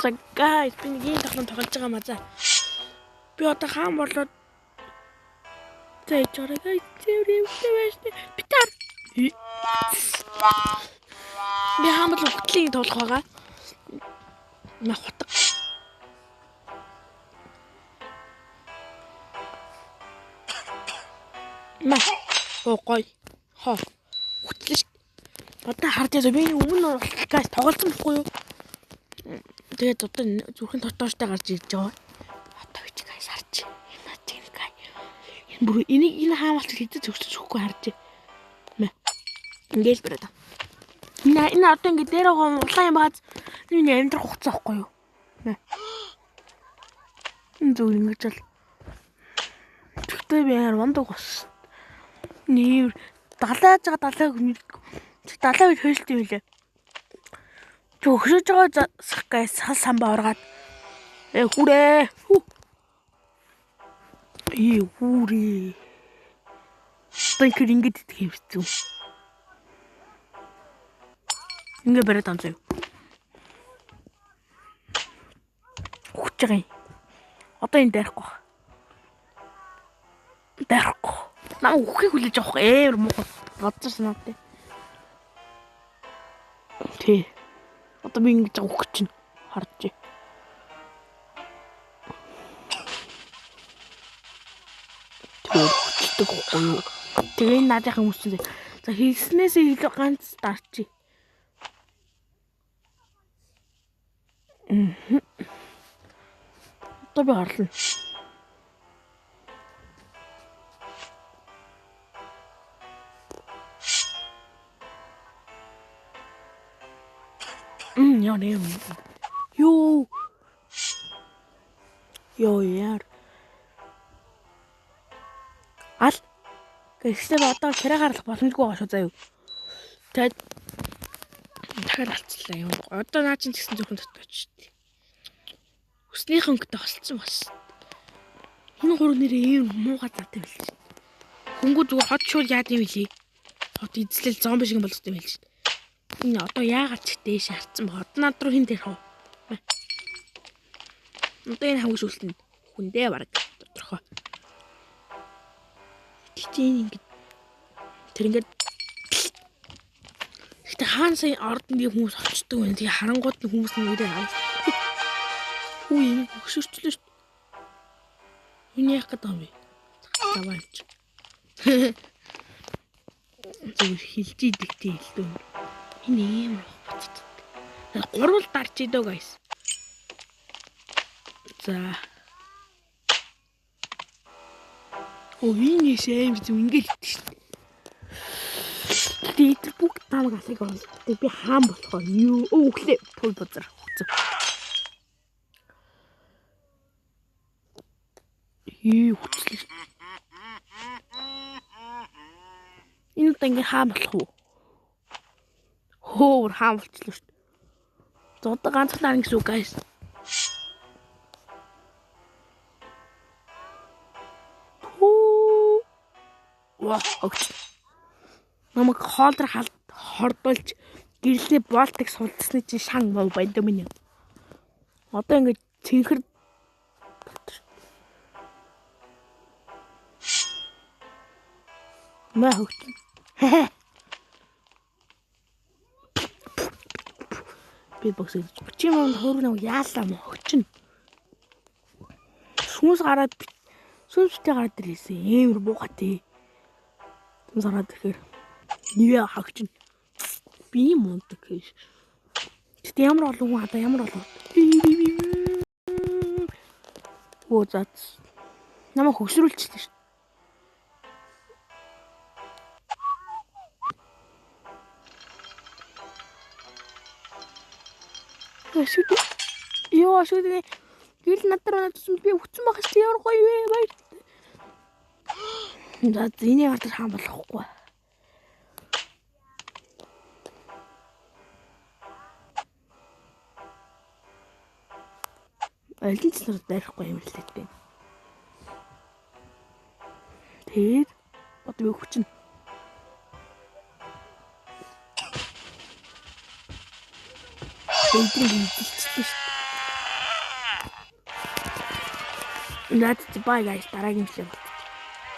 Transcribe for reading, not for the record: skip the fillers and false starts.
За guys би нэг ийм тоглоом тоглож байгаа маа за. Би одоо хаан болоод за ичээрээ guys зэврэмтэй байж битар. Би хаан болоод хөтлийн тоглох байгаа. Нах утга. Маа. Гой. Хоо. Хөтлөж. Одоо харж байгаа би өмнө guys тоглосон байхгүй юу? Тэгээд одоо зүрхэн тотооштой гарч ирж байгаа. Одоо би guys харж. Энэ тийм guys. Энэ хаамалт хэдэд зөвсөж өгөхгүй харж. Мэ. Ингээл бараад. Энэ одоо ингэ дээр байгаа улаан юм бааз миний амьдрах хугацаа байхгүй юу? Мэ. Энэ зөв ингэж л. Тэгтээ би яар вандаг бас. Нэр далааж байгаа далайг далай үед хөөсөлт юм лээ. Өгсөж байгаа guys сал самбаа оргаад хүрээ. Хүрээ. Бэнкэр ингэж идэх юм хэвчээ. Ингээ бараад амжаа. Хүч байгаа юм. Одоо энэ дайрахгүй. Дайрахгүй. Наа үхийг хүлээж авах муу бодсон санаатай. Тэ. Одоо би ингэж үхэх чинь харж. Тэг үгүй. Тэгээ наадах юм үстэй. За хийснээс илүү ганц дарчи. Одоо би харлаа. Йоо яар. Ал гэвчлээ одоо царай гарлах боломжгүй байгаа шүү заа юу. Тэгээд дахиад алцлаа юм. Одоо наа чинь тэгсэн зөвхөн дотооч шүү дээ. Хүснийхэн өнгөтэй холцсон бас. Энэ гурав нэрээ ийм муугаа заатай байл шүү. Хөнгөө зүгээр хот шууд яад юм билий. Хот эзлэл зомби шиг болчихсон байл шүү. Энэ одоо яагаад ч дээш харцсан ба. Одоо над руу хин дээр хав. Одоо энэ хавг шүүлтэн хүндээ бараг тодорхой. Тийм ингэ. Тэр ингээд ихтэй хаан сая ордонд ийм хүмүүс очдог байна. Тэгээ харангууд нь хүмүүс нэрээ авах. Үгүй энэ өгшөрчлөө шүү. Энэ яах гэдэг юм бэ? Заваач. Зөв хилж идэгтэй хэлдөө. Энэ ийм боцтой. Гурвал дарч идөө guys. За. Энэ шэм гэж ингээл итгэв шүү дээ. Тэгээд бүгд тамаг алыг бол. Би хаан болохоо юу өглөө пул бузар хуцаа. Хүчлээ. Энэ одоо ингээ хаан болох уу? Хоор хаан болчихлоо шүү дээ. Одоо ганцхан гэсэн үг guys. Ваа, огт. Намайг хоолдор хордуулж гэрлээ болтыг сулцсны чинь шан муу байд юм юм. Одоо ингэ цэнхэр маа хөвт. Би боксыг чи мөн хөөргөн яалаа мó өгчин. Сүнс гараад сүнстэй гараад ирсэн. Ээмэр буугатай. Зараад ирэхээр нээ хагчин би мундаг гэж. Гэтэ ямар олон хүн одоо ямар олон. Оо зат. Намайг хөксрүүлчихлээ шүү. Ёо шүдээ. Гэл надад би өгцөн байх чи ямар гоё вэ баяр. За зэний гартар хаан болохгүй. Алинч нар дайрахгүй юм л дээ. Тэгээд одоо би өгчин. Эйдрийг эзэлчихсэн шүү дээ. That's bye guys. Дараагийн видео.